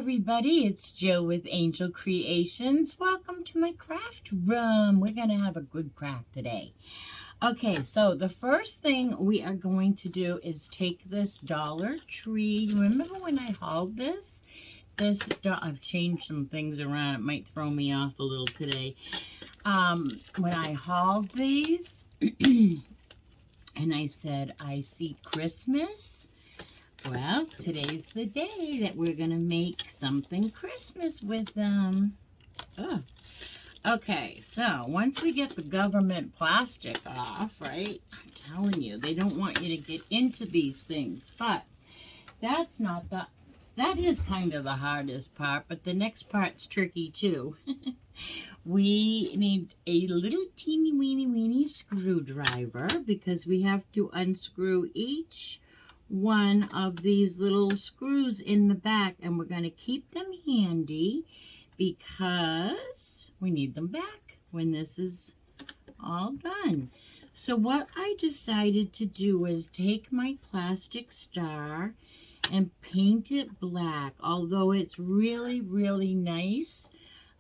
everybody, it's Jill with Angel Creations. Welcome to my craft room. We're going to have a good craft today. Okay, so the first thing we are going to do is take this Dollar Tree. Remember when I hauled this? I've changed some things around. It might throw me off a little today. When I hauled these, and I said, I see Christmas. Well, today's the day that we're going to make something Christmas with them. Oh. Okay, so once we get the government plastic off, right? I'm telling you, they don't want you to get into these things. But that's not the... That is kind of the hardest part, but the next part's tricky too. We need a little teeny weeny screwdriver because we have to unscrew each one of these little screws in the back, and we're going to keep them handy because we need them back when this is all done. So what I decided to do is take my plastic star and paint it black, although it's really nice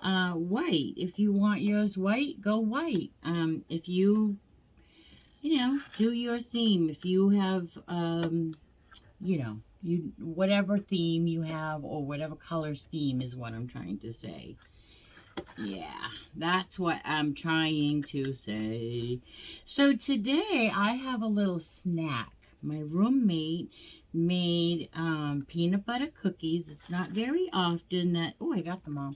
white. If you want yours white, go white. If you know, do your theme. If you have you know, whatever theme you have or whatever color scheme is what I'm trying to say. Yeah, that's what I'm trying to say. So today I have a little snack. My roommate made peanut butter cookies. It's not very often that, oh, I got them all.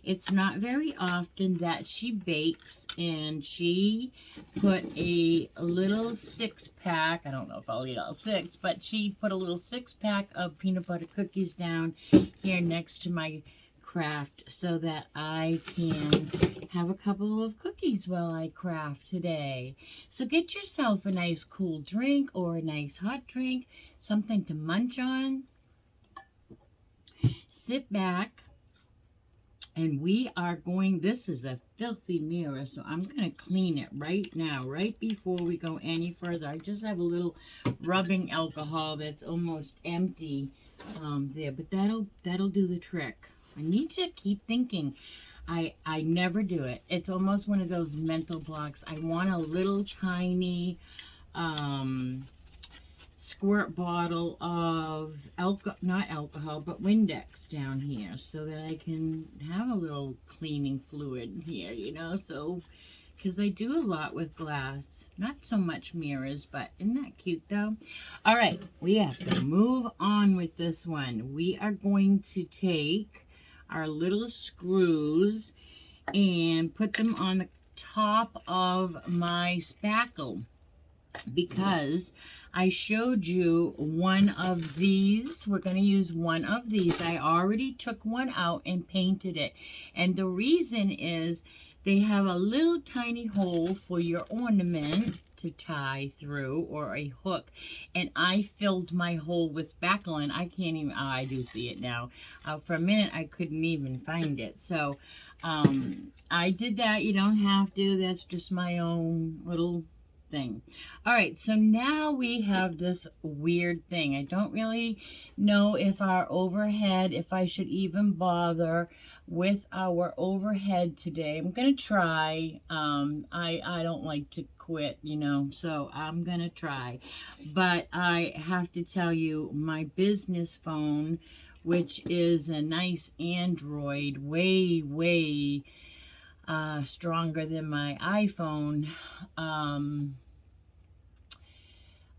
It's not very often that she bakes, and she put a little 6-pack. I don't know if I'll eat all 6, but she put a little 6-pack of peanut butter cookies down here next to my craft so that I can have a couple of cookies while I craft today. So get yourself a nice cool drink or a nice hot drink, something to munch on. Sit back, and we are going, this is a filthy mirror, so I'm going to clean it right now, right before we go any further. I just have a little rubbing alcohol that's almost empty there, but that'll do the trick. I need to keep thinking. I never do it. It's almost one of those mental blocks. I want a little tiny squirt bottle of not alcohol, but Windex down here so that I can have a little cleaning fluid here, you know, so because I do a lot with glass. Not so much mirrors, but isn't that cute though? All right, we have to move on with this one. We are going to take our little screws and put them on the top of my spackle because I showed you one of these. We're going to use one of these. I already took one out and painted it, and the reason is they have a little tiny hole for your ornament to tie through, or a hook, and I filled my hole with spackle, and I can't even, oh, I do see it now. For a minute I couldn't even find it, so I did that. You don't have to, that's just my own little thing. All right, so now we have this weird thing. I don't really know if our overhead, if I should even bother with our overhead today. I'm gonna try. I don't like to quit, you know, so I'm gonna try. But I have to tell you, my business phone, which is a nice Android, way stronger than my iPhone.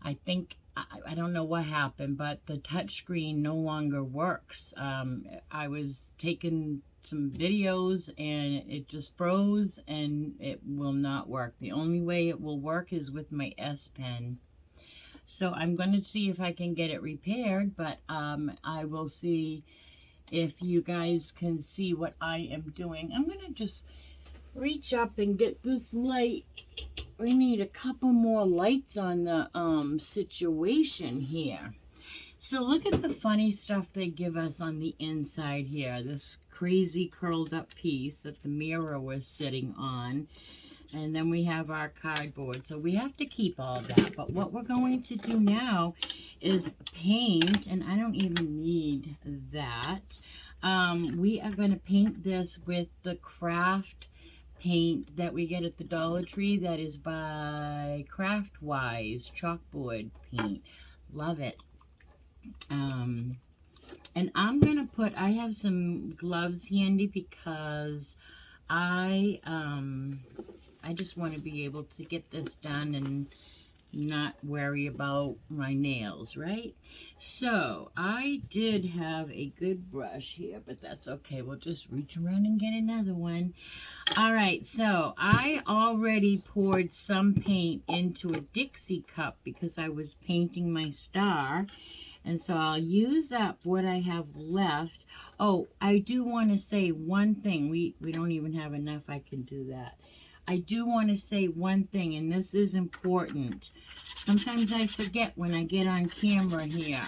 I think, I don't know what happened, but the touchscreen no longer works. I was taking some videos and it just froze and it will not work. The only way it will work is with my S Pen. So I'm going to see if I can get it repaired, but I will see if you guys can see what I am doing. I'm going to just reach up and get this light. We need a couple more lights on the situation here. So look at the funny stuff they give us on the inside here. This crazy curled up piece that the mirror was sitting on. And then we have our cardboard. So we have to keep all of that. But what we're going to do now is paint. And I don't even need that. We are going to paint this with the craft paint that we get at the Dollar Tree. That is by Craftwise chalkboard paint. Love it. And I'm going to put, I have some gloves handy because I just want to be able to get this done and not worry about my nails, right? So I did have a good brush here, but that's okay. We'll just reach around and get another one. All right, so I already poured some paint into a Dixie cup because I was painting my star. And so I'll use up what I have left. Oh, I do want to say one thing. We don't even have enough. I can do that. I do want to say one thing, and this is important. Sometimes I forget when I get on camera here.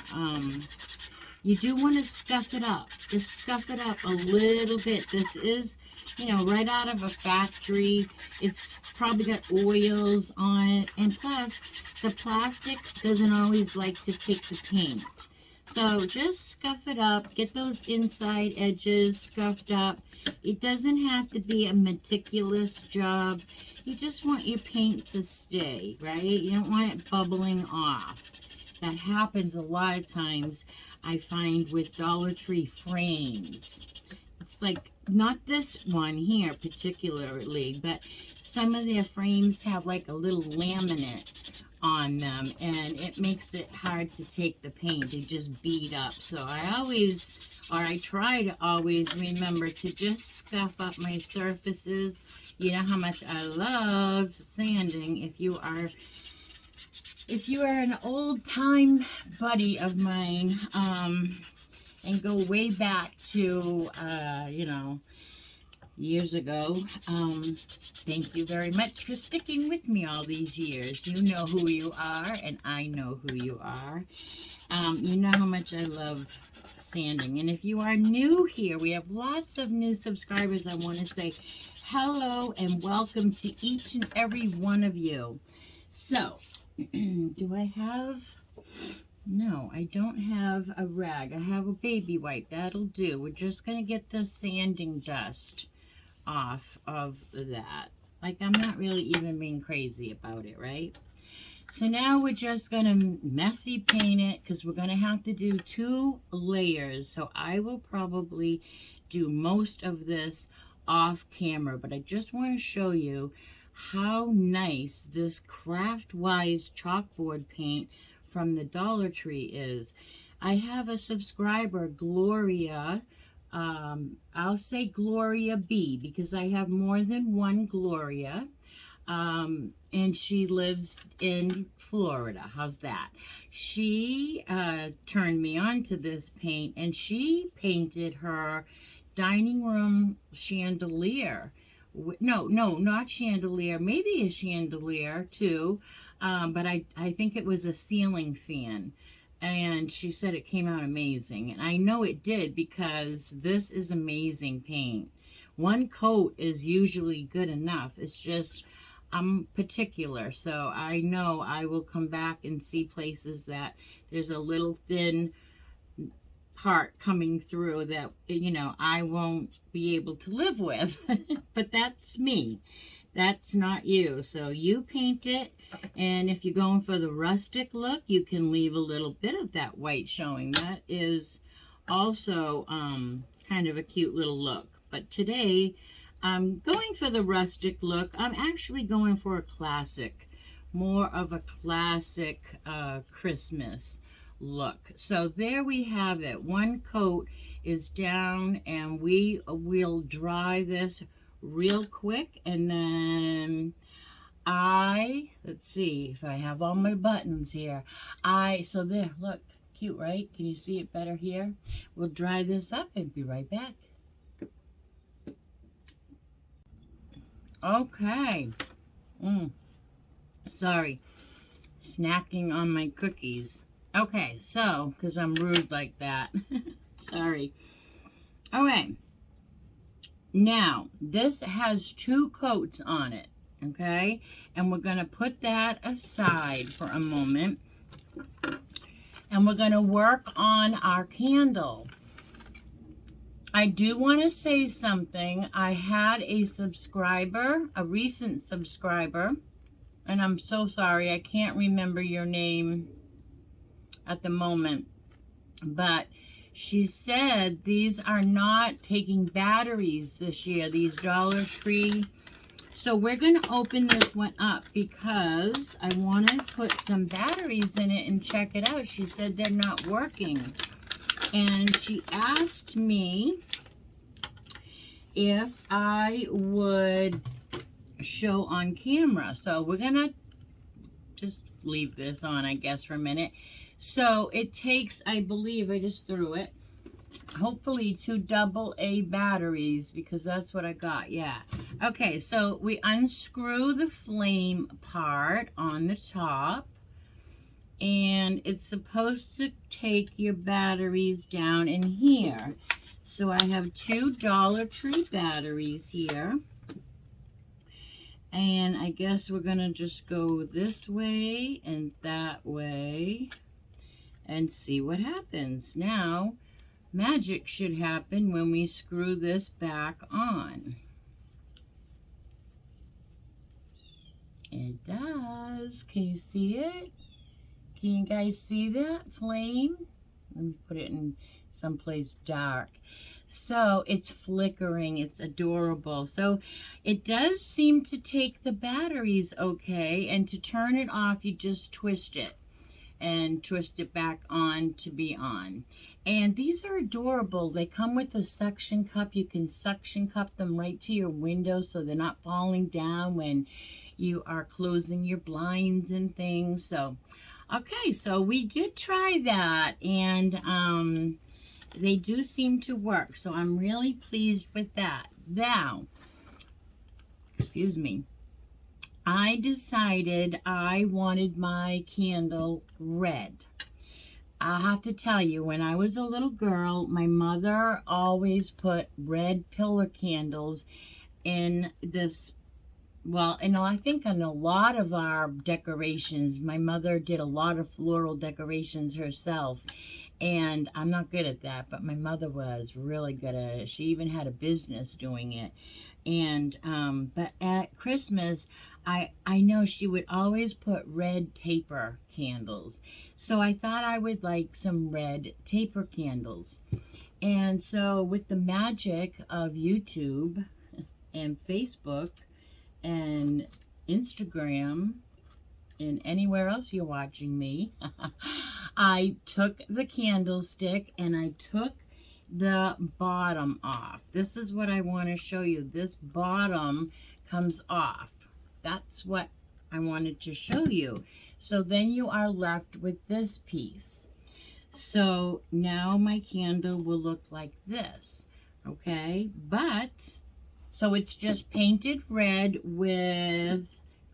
You do want to scuff it up. Just scuff it up a little bit. This is, you know, right out of a factory. It's probably got oils on it. And plus, the plastic doesn't always like to take the paint. So just scuff it up. Get those inside edges scuffed up. It doesn't have to be a meticulous job. You just want your paint to stay, right? You don't want it bubbling off. That happens a lot of times, I find, with Dollar Tree frames. It's like, not this one here particularly, but some of their frames have like a little laminate on them, and it makes it hard to take the paint. They just bead up. So I try to always remember to just scuff up my surfaces. You know how much I love sanding. If you are an old-time buddy of mine, and go way back to, you know, years ago, thank you very much for sticking with me all these years. You know who you are, and I know who you are. You know how much I love sanding. And if you are new here, we have lots of new subscribers. I want to say hello and welcome to each and every one of you. So, do I have... No, I don't have a rag. I have a baby wipe. That'll do. We're just going to get the sanding dust off of that. Like, I'm not really even being crazy about it, right? So now we're just going to messy paint it because we're going to have to do 2 layers. So I will probably do most of this off camera, but I just want to show you how nice this Craftwise chalkboard paint from the Dollar Tree is. I have a subscriber, Gloria. I'll say Gloria B because I have more than one Gloria. And she lives in Florida. How's that? She turned me on to this paint, and she painted her dining room chandelier. No, not chandelier. Maybe a chandelier too. But I think it was a ceiling fan. And she said it came out amazing. And I know it did because this is amazing paint. One coat is usually good enough. It's just, I'm particular. So I know I will come back and see places that there's a little thin part coming through that, you know, I won't be able to live with. But that's me. That's not you. So you paint it. And if you're going for the rustic look, you can leave a little bit of that white showing. That is also kind of a cute little look. But today, I'm going for the rustic look. I'm actually going for a classic, more of a classic Christmas look. So there we have it. One coat is down, and we will dry this real quick, and then let's see if I have all my buttons here. So there, look, cute, right? Can you see it better here? We'll dry this up and be right back. Okay. Sorry, snacking on my cookies. Okay, so, because I'm rude like that. Sorry. Okay. Now, this has 2 coats on it. Okay, and we're going to put that aside for a moment, and we're going to work on our candle. I do want to say something. I had a subscriber, a recent subscriber, and I'm so sorry, I can't remember your name at the moment, but she said these are not taking batteries this year, these Dollar Tree. So we're going to open this one up because I want to put some batteries in it and check it out. She said they're not working. And she asked me if I would show on camera. So we're going to just leave this on, I guess, for a minute. So it takes, I believe, I just threw it, hopefully 2 AA batteries, because that's what I got. Yeah. Okay, so we unscrew the flame part on the top, and it's supposed to take your batteries down in here. So I have 2 Dollar Tree batteries here, and I guess we're gonna just go this way and that way and see what happens. Now magic should happen when we screw this back on. It does. Can you see it? Can you guys see that flame? Let me put it in someplace dark. So it's flickering. It's adorable. So it does seem to take the batteries okay, and to turn it off you just twist it and twist it back on to be on. And these are adorable. They come with a suction cup. You can suction cup them right to your window so they're not falling down when you are closing your blinds and things. So okay, so we did try that, and they do seem to work, so I'm really pleased with that. Now, excuse me, I decided I wanted my candle red. I'll have to tell you, when I was a little girl, my mother always put red pillar candles in this, well, you know, I think on a lot of our decorations. My mother did a lot of floral decorations herself, and I'm not good at that, but my mother was really good at it. She even had a business doing it. And but at Christmas, I know she would always put red taper candles. So I thought I would like some red taper candles. And so with the magic of YouTube and Facebook and Instagram and anywhere else you're watching me, I took the candlestick and I took the bottom off. This is what I want to show you. This bottom comes off. That's what I wanted to show you. So then you are left with this piece. So now my candle will look like this. Okay, but so it's just painted red with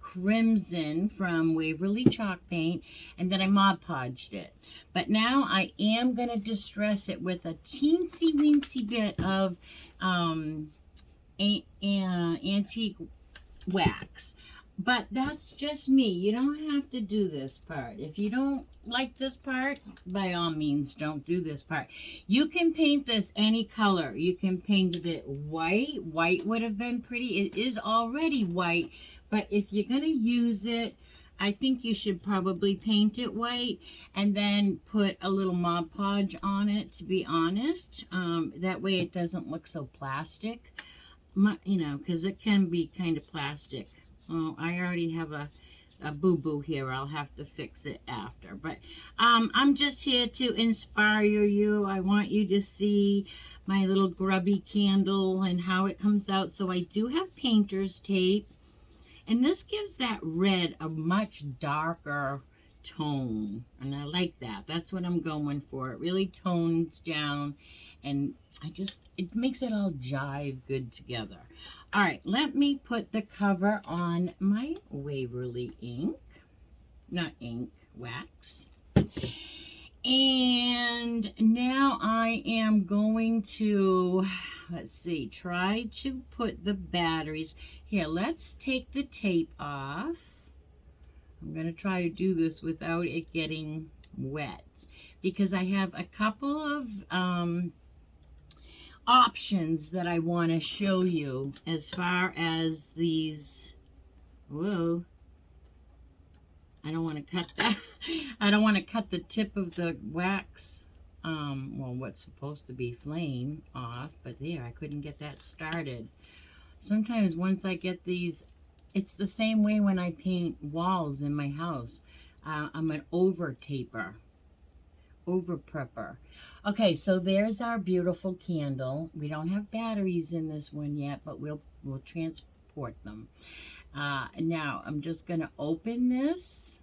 crimson from Waverly chalk paint, and then I Mod Podged it. But now I am going to distress it with a teensy weensy bit of antique wax. But that's just me. You don't have to do this part. If you don't like this part, by all means, don't do this part. You can paint this any color. You can paint it white. White would have been pretty. It is already white, but if you're going to use it, I think you should probably paint it white and then put a little Mod Podge on it, to be honest. That way it doesn't look so plastic, you know, because it can be kind of plastic. Oh, I already have a boo-boo here. I'll have to fix it after. But I'm just here to inspire you. I want you to see my little grubby candle and how it comes out. So I do have painter's tape. And this gives that red a much darker tone. And I like that. That's what I'm going for. It really tones down. And it makes it all jive good together. All right, let me put the cover on my Waverly ink. Not ink, wax. And now I am going to, let's see, try to put the batteries. Here, let's take the tape off. I'm going to try to do this without it getting wet, because I have a couple of options that I want to show you as far as these. Whoa. I don't want to cut that. I don't want to cut the tip of the wax, well, what's supposed to be flame off, but there, I couldn't get that started. Sometimes once I get these, it's the same way when I paint walls in my house. I'm an over prepper. Okay, so there's our beautiful candle. We don't have batteries in this one yet, but we'll transport them. Now I'm just going to open this.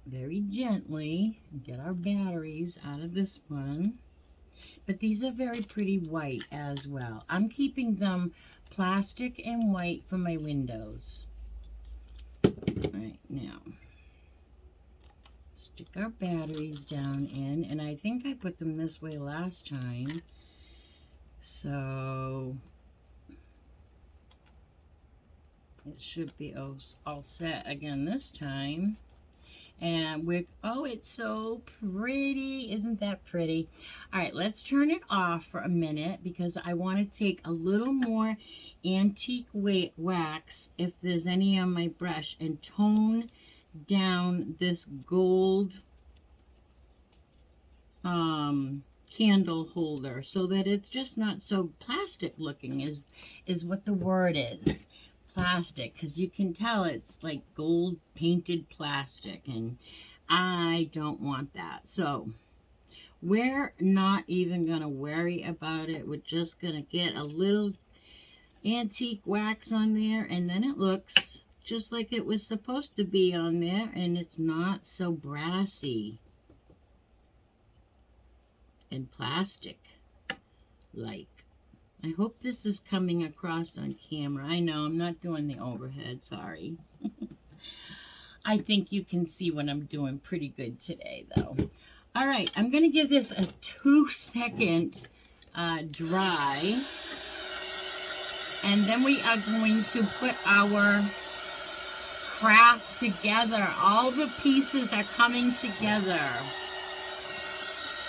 Very gently, get our batteries out of this one. But these are very pretty white as well. I'm keeping them plastic and white for my windows. Right now, stick our batteries down in, and I think I put them this way last time, so it should be all set again this time. And we're, oh, it's so pretty. Isn't that pretty? All right, let's turn it off for a minute, because I want to take a little more antique wax, if there's any on my brush, and tone down this gold candle holder, so that it's just not so plastic looking, is what the word is. Plastic, because you can tell it's like gold painted plastic, and I don't want that. So we're not even going to worry about it. We're just going to get a little antique wax on there, and then it looks just like it was supposed to be on there, and it's not so brassy and plastic like. I hope this is coming across on camera. I know I'm not doing the overhead, sorry. I think you can see what I'm doing pretty good today, though. All right, I'm going to give this a 2-second dry. And then we are going to put our craft together. All the pieces are coming together.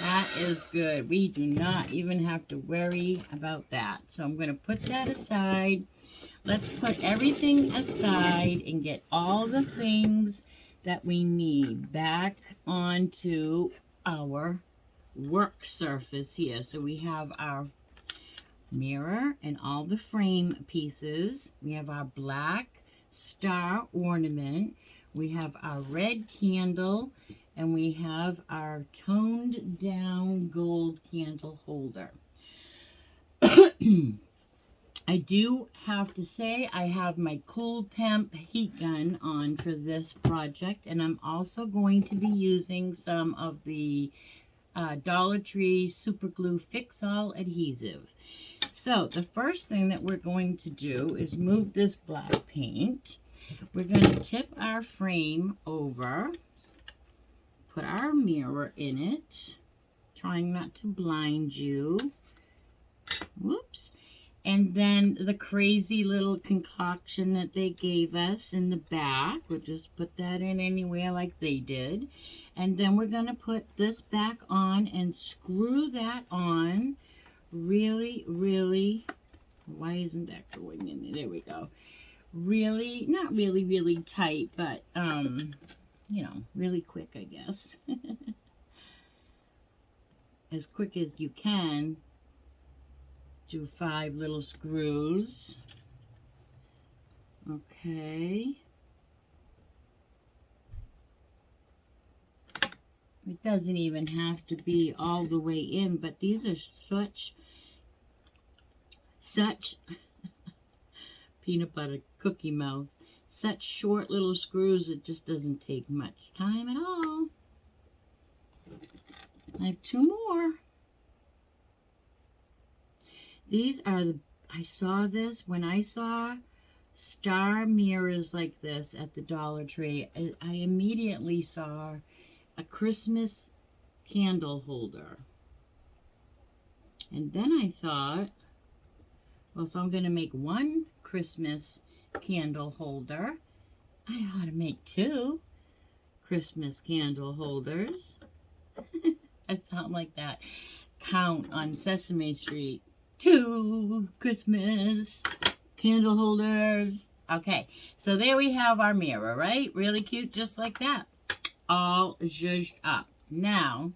That is good. We do not even have to worry about that. So I'm going to put that aside. Let's put everything aside and get all the things that we need back onto our work surface here. So we have our mirror and all the frame pieces. We have our black star ornament. We have our red candle. And we have our toned down gold candle holder. I do have to say I have my Cool Temp heat gun on for this project. And I'm also going to be using some of the Dollar Tree Super Glue Fix-All adhesive. So the first thing that we're going to do is move this black paint. We're going to tip our frame over. Put our mirror in it, trying not to blind you. Whoops. And then the crazy little concoction that they gave us in the back, we'll just put that in anywhere like they did. And then we're going to put this back on and screw that on really, really, why isn't that going in there? There we go. Really, not really, really tight, but, you know, really quick, I guess. As quick as you can. Do 5 little screws. Okay. It doesn't even have to be all the way in, but these are such peanut butter cookie mouth. Such short little screws, it just doesn't take much time at all. I have 2 more. These are the, I saw this when I saw star mirrors like this at the Dollar Tree, I immediately saw a Christmas candle holder. And then I thought, well, if I'm going to make one Christmas candle holder, I ought to make 2 Christmas candle holders. I sound like that count on Sesame Street. 2 Christmas candle holders. Okay, so there we have our mirror, right? Really cute, just like that. All zhuzhed up. Now,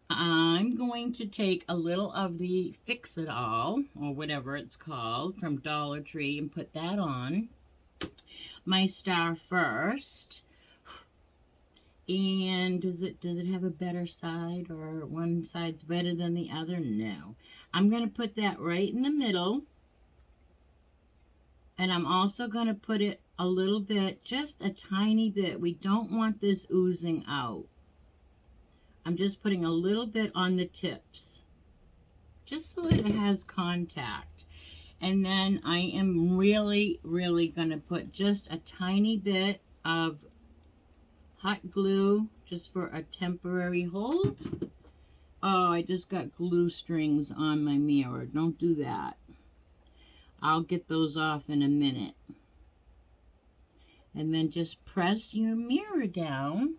I'm going to take a little of the Fix-It-All, or whatever it's called, from Dollar Tree and put that on my star first. And does it have a better side, or one side's better than the other? No. I'm going to put that right in the middle. And I'm also going to put it a little bit, just a tiny bit. We don't want this oozing out. I'm just putting a little bit on the tips, just so that it has contact. And then I am really, really going to put just a tiny bit of hot glue, just for a temporary hold. Oh, I just got glue strings on my mirror. Don't do that. I'll get those off in a minute. And then just press your mirror down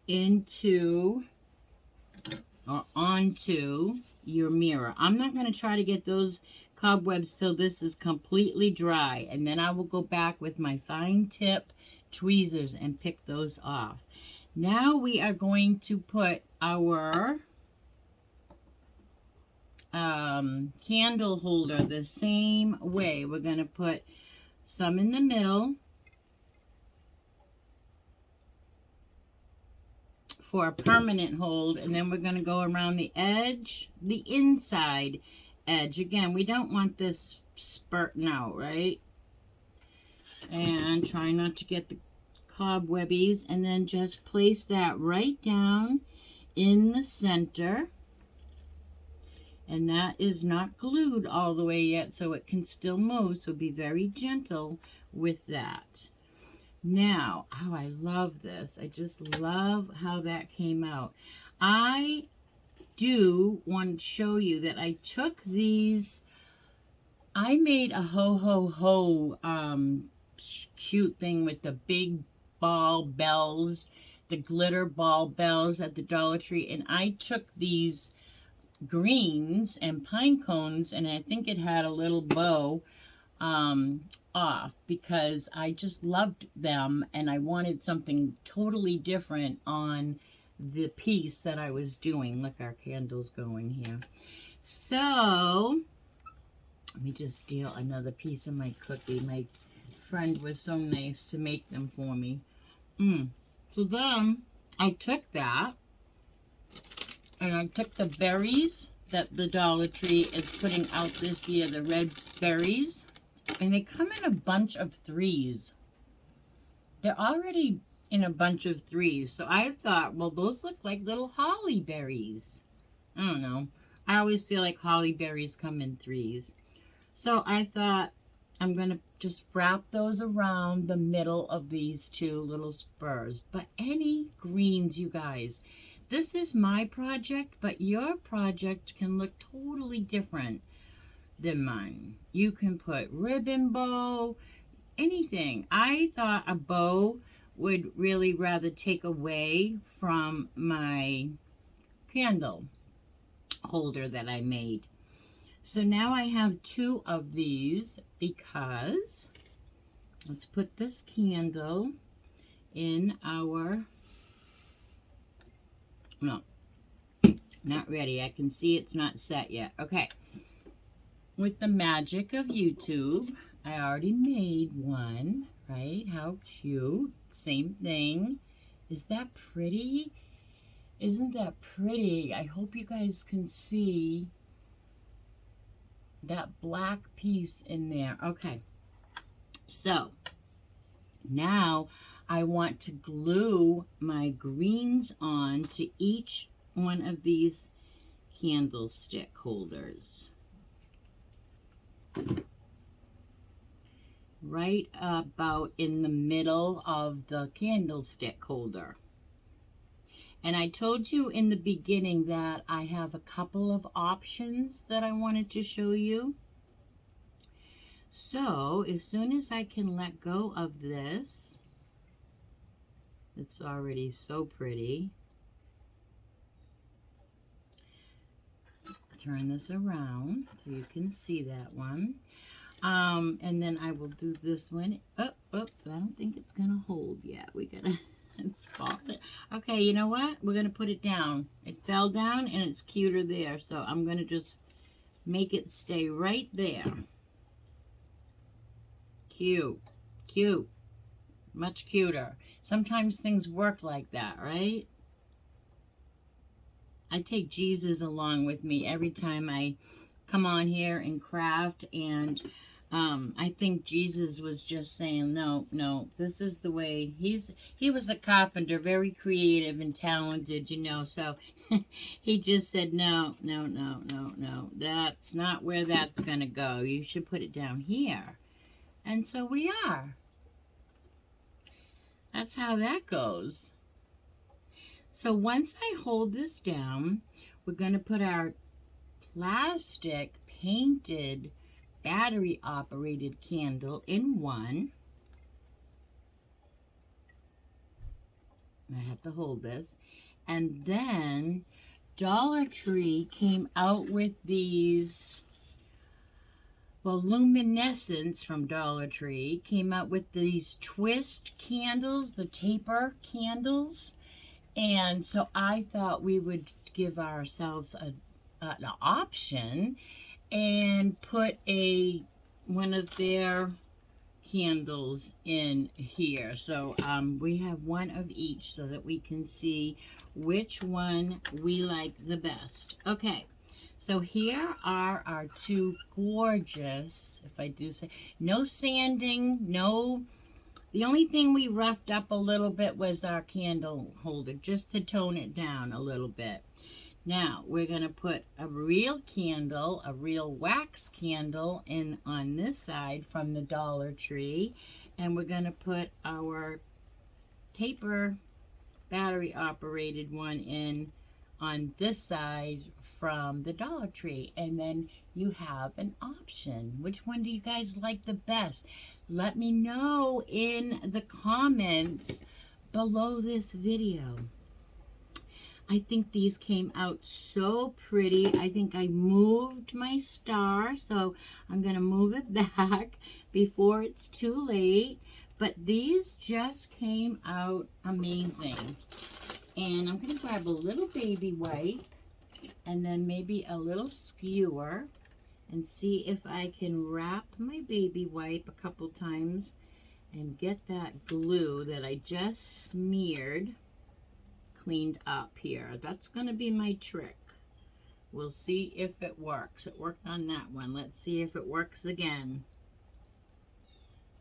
into or onto your mirror. I'm not going to try to get those cobwebs till this is completely dry, and then I will go back with my fine tip tweezers and pick those off. Now we are going to put our candle holder the same way. We're going to put some in the middle for a permanent hold, and then we're going to go around the edge, the inside edge. Again, we don't want this spurting out, right? And try not to get the cobwebbies, and then just place that right down in the center. And that is not glued all the way yet, so it can still move, so be very gentle with that. Now, oh, I love this. I just love how that came out. I do want to show you that I took these, I made a ho-ho-ho cute thing with the big ball bells, the glitter ball bells at the Dollar Tree, and I took these greens and pine cones, and I think it had a little bow off, because I just loved them and I wanted something totally different on the piece that I was doing. Look, our candle's going here. So let me just steal another piece of my cookie. My friend was so nice to make them for me. So then I took that, and I took the berries that the Dollar Tree is putting out this year, the red berries, and they come in a bunch of 3s. They're already in a bunch of 3s, so I thought, well, those look like little holly berries. I don't know. I always feel like holly berries come in 3s. So I thought, I'm going to just wrap those around the middle of these 2 little spurs. But any greens, you guys. This is my project, but your project can look totally different than mine. You can put ribbon bow, anything. I thought a bow would really rather take away from my candle holder that I made. So now I have 2 of these, because let's put this candle in our, no, not ready. I can see it's not set yet. Okay. With the magic of YouTube, I already made one, right? How cute. Same thing. Is that pretty? Isn't that pretty? I hope you guys can see that black piece in there. Okay. So, now I want to glue my greens on to each one of these candlestick holders. right about in the middle of the candlestick holder. And I told you in the beginning that I have a couple of options that I wanted to show you. So as soon as I can let go of this, it's already so pretty. Turn this around so you can see that one. And then I will do this one. Oh, I don't think it's gonna hold yet. We gotta, it's falling. Okay, you know what? We're gonna put it down. It fell down and it's cuter there. So I'm gonna just make it stay right there. Cute, cute, much cuter. Sometimes things work like that, right? I take Jesus along with me every time I come on here and craft, and I think Jesus was just saying, no, this is the way. He was a carpenter, very creative and talented, you know, so he just said, no, that's not where that's going to go. You should put it down here. And so we are. That's how that goes. So once I hold this down, we're going to put our plastic painted battery operated candle in one. I have to hold this. And then Dollar Tree came out with these, well, Luminescence from Dollar Tree came out with these twist candles, the taper candles. And so I thought we would give ourselves an option and put one of their candles in here. So we have one of each so that we can see which one we like the best. Okay, so here are our two gorgeous, if I do say, no sanding, no. The only thing we roughed up a little bit was our candle holder, just to tone it down a little bit. Now, we're going to put a real candle, a real wax candle in on this side from the Dollar Tree. And we're going to put our taper battery operated one in on this side from the Dollar Tree. And then you have an option. Which one do you guys like the best? Let me know in the comments below this video. I think these came out so pretty. I think I moved my star, so I'm going to move it back before it's too late. But these just came out amazing. And I'm going to grab a little baby wipe and then maybe a little skewer and see if I can wrap my baby wipe a couple times and get that glue that I just smeared cleaned up here. That's going to be my trick. We'll see if it works. It worked on that one. Let's see if it works again.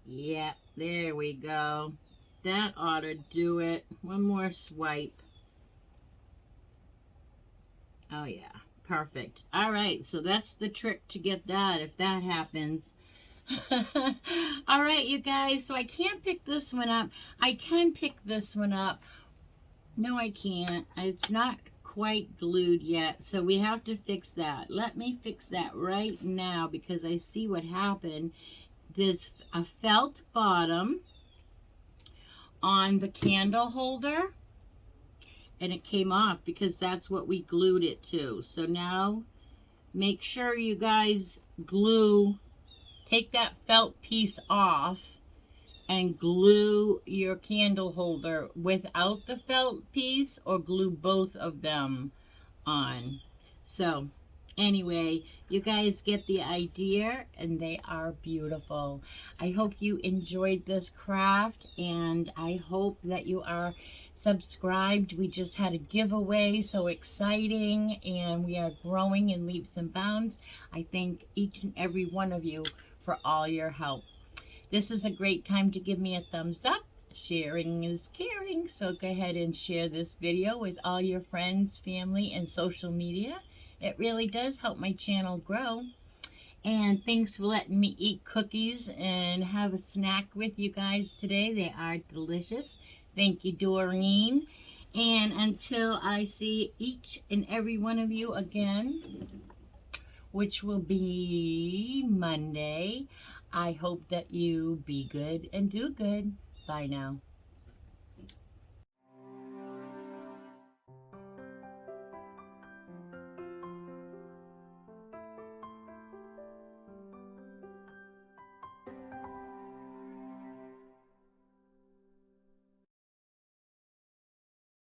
Yep, there we go. That ought to do it. One more swipe. Oh yeah, perfect. All right, so that's the trick to get that if that happens. All right, you guys, so I can't pick this one up. I can pick this one up. No, I can't. It's not quite glued yet, so we have to fix that. Let me fix that right now because I see what happened. There's a felt bottom on the candle holder, and it came off because that's what we glued it to. So now make sure you guys take that felt piece off and glue your candle holder without the felt piece, or glue both of them on. So anyway, you guys get the idea, and they are beautiful. I hope you enjoyed this craft, and I hope that you are subscribed. We just had a giveaway, so exciting, and we are growing in leaps and bounds. I thank each and every one of you for all your help. This is a great time to give me a thumbs up. Sharing is caring, so go ahead and share this video with all your friends, family, and social media. It really does help my channel grow. And thanks for letting me eat cookies and have a snack with you guys today. They are delicious. Thank you, Doreen. And until I see each and every one of you again, which will be Monday, I hope that you be good and do good. Bye now.